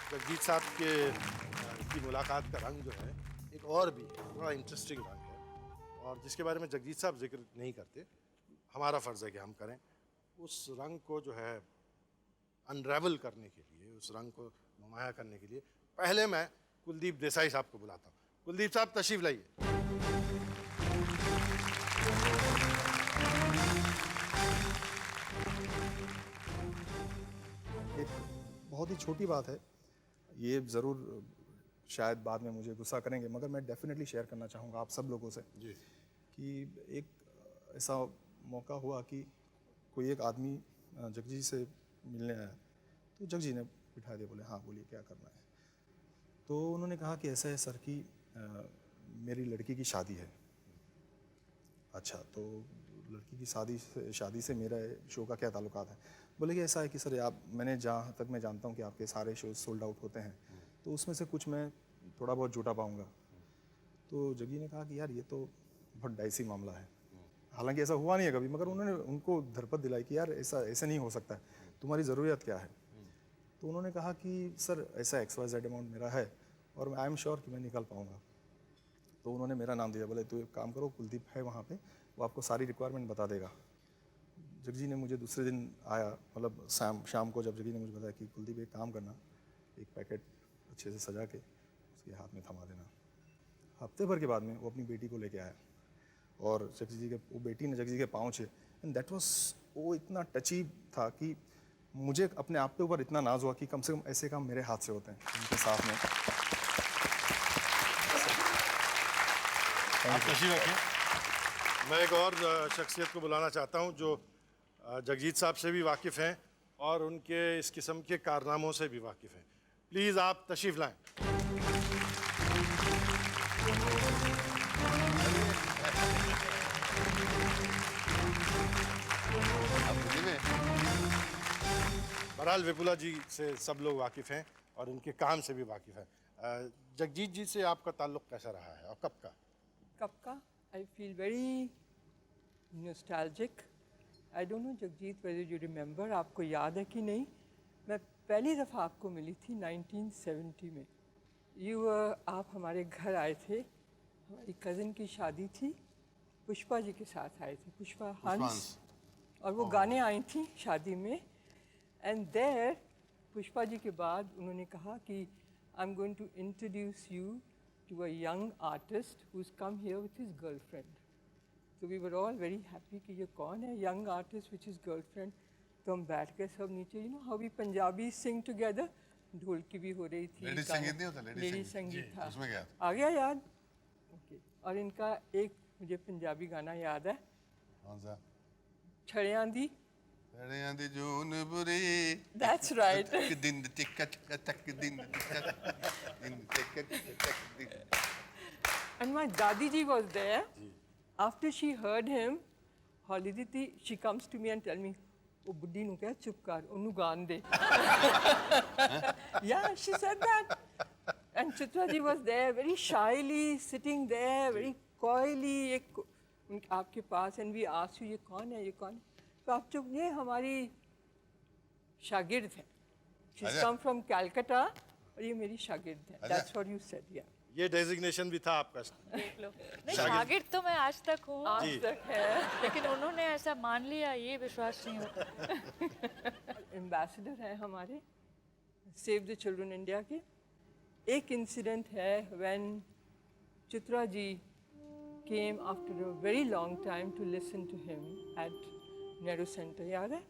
जगजीत साहब की मुलाकात का रंग जो है एक और भी है, बड़ा इंटरेस्टिंग रंग है और जिसके बारे में जगजीत साहब जिक्र नहीं करते, हमारा फ़र्ज़ है कि हम करें। उस रंग को जो है अनरेवल करने के लिए, उस रंग को नुमाया करने के लिए पहले मैं कुलदीप देसाई साहब को बुलाता हूँ। कुलदीप साहब तशरीफ़ लाइए। एक बहुत ही छोटी बात है, ये ज़रूर शायद बाद में मुझे गुस्सा करेंगे, मगर मैं डेफिनेटली शेयर करना चाहूँगा आप सब लोगों से जी। कि एक ऐसा मौका हुआ कि कोई एक आदमी जगजी से मिलने आया, तो जगजी ने बिठा दिया, बोले हाँ बोलिए क्या करना है। तो उन्होंने कहा कि ऐसा है सर कि मेरी लड़की की शादी है। अच्छा, तो लड़की की शादी से मेरा शो का क्या ताल्लुकात है। बोले कि ऐसा है कि सर आप, मैंने जहाँ तक मैं जानता हूँ कि आपके सारे शोज सोल्ड आउट होते हैं, तो उसमें से कुछ मैं थोड़ा बहुत जुटा पाऊँगा। तो जगी ने कहा कि यार ये तो बहुत डाइसी मामला है, हालांकि ऐसा हुआ नहीं है कभी, मगर उन्होंने उनको धरपत दिलाई कि यार ऐसे नहीं हो सकता है, तुम्हारी ज़रूरत क्या है। तो उन्होंने कहा कि सर ऐसा XYZ अमाउंट मेरा है और आई एम श्योर कि मैं निकल पाऊँगा। तो उन्होंने मेरा नाम दिया, बोले तो एक काम करो, कुलदीप है वहाँ पे, वो आपको सारी रिक्वायरमेंट बता देगा। जगजी ने मुझे दूसरे दिन आया, मतलब शाम को जब जगी ने मुझे बताया कि कुलदीप एक काम करना, एक पैकेट अच्छे से सजा के उसके हाथ में थमा देना। हफ्ते भर के बाद में वो अपनी बेटी को लेके आया और वो बेटी ने जगजी के पाँव छे, एंड दैट वाज, वो इतना टची था कि मुझे अपने आप पे ऊपर इतना नाज हुआ कि कम से कम ऐसे काम मेरे हाथ से होते हैं उनके साथ में। आप तशरीफ़ रखें। मैं एक और शख्सियत को बुलाना चाहता हूँ जो जगजीत साहब से भी वाकिफ़ हैं और उनके इस किस्म के कारनामों से भी वाकिफ़ हैं। प्लीज़ आप तशरीफ़ लाएं। बहरहाल विपुला जी से सब लोग वाकिफ़ हैं और इनके काम से भी वाकिफ़ हैं। जगजीत जी से आपका ताल्लुक़ कैसा रहा है और कब का? कब का? I feel very nostalgic. I don't know Jagjit whether you remember, आपको याद है कि नहीं। मैं पहली दफ़ा आपको मिली थी 1970 में। आप हमारे घर आए थे, हमारी कज़न की शादी थी, पुष्पा जी के साथ आए थे, पुष्पा हंस, और वो गाने आई थी शादी में। एंड देयर पुष्पा जी के बाद उन्होंने कहा कि I am going to introduce you to a young artist who is come here with his girlfriend. तो we were all very happy कि ये कौन है young artist with his girlfriend. तो हम बैठ गए सब नीचे, you know how we Punjabi sing together, ढोलकी भी हो रही थी, लेडीज संगीत नहीं होता, लेडीज संगीत था, उसमें क्या आ गया याद। ओके, और इनका एक मुझे पंजाबी गाना याद है, कौन सा? छड़ियां दी। छड़ियां दी जून बुरी, That's right. दिन टिक्का टक दिन टिक्का दिन। And my Dadi ji was there. After she heard him, Holiditi, she comes to me and tell me, "Oh, बुड्ढी नु कह चुप कर, उन्नु गान दे." Yeah, she said that. And Chitra ji was there, very shyly sitting there, very coyly, आपके पास, and we asked you, ये कौन है, ये कौन है? तो आप चुप, ये हमारी शागिर्द है। She's come from Calcutta, और ये मेरी शागिर्द है। That's what you said, yeah. ये डेजिग्नेशन भी था आपका? देख लो, नहीं शागिर्द तो मैं आज तक हूँ, आज तक है, लेकिन उन्होंने ऐसा मान लिया, ये विश्वास नहीं होता। एम्बेसडर है हमारे सेव द चिल्ड्रन इंडिया के। एक इंसिडेंट है when Chitra ji came after a very long time to listen to him at Nehru centre, याद है?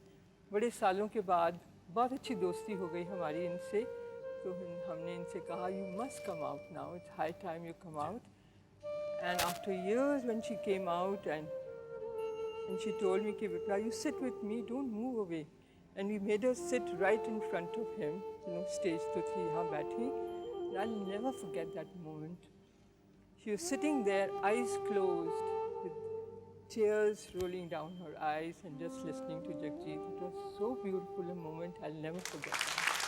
बड़े सालों के बाद बहुत अच्छी दोस्ती हो गई हमारी इनसे, तो हमने इनसे कहा you must come out now, it's high time you come out. And after years when she came out and she told me, Vipra, you sit with me, don't move away. And we made her sit right in front of him, you know, stage to thi yahan baithi. And I'll never forget that moment. She was sitting there, eyes closed, with tears rolling down her eyes and just listening to Jagjit. It was so beautiful a moment, I'll never forget that.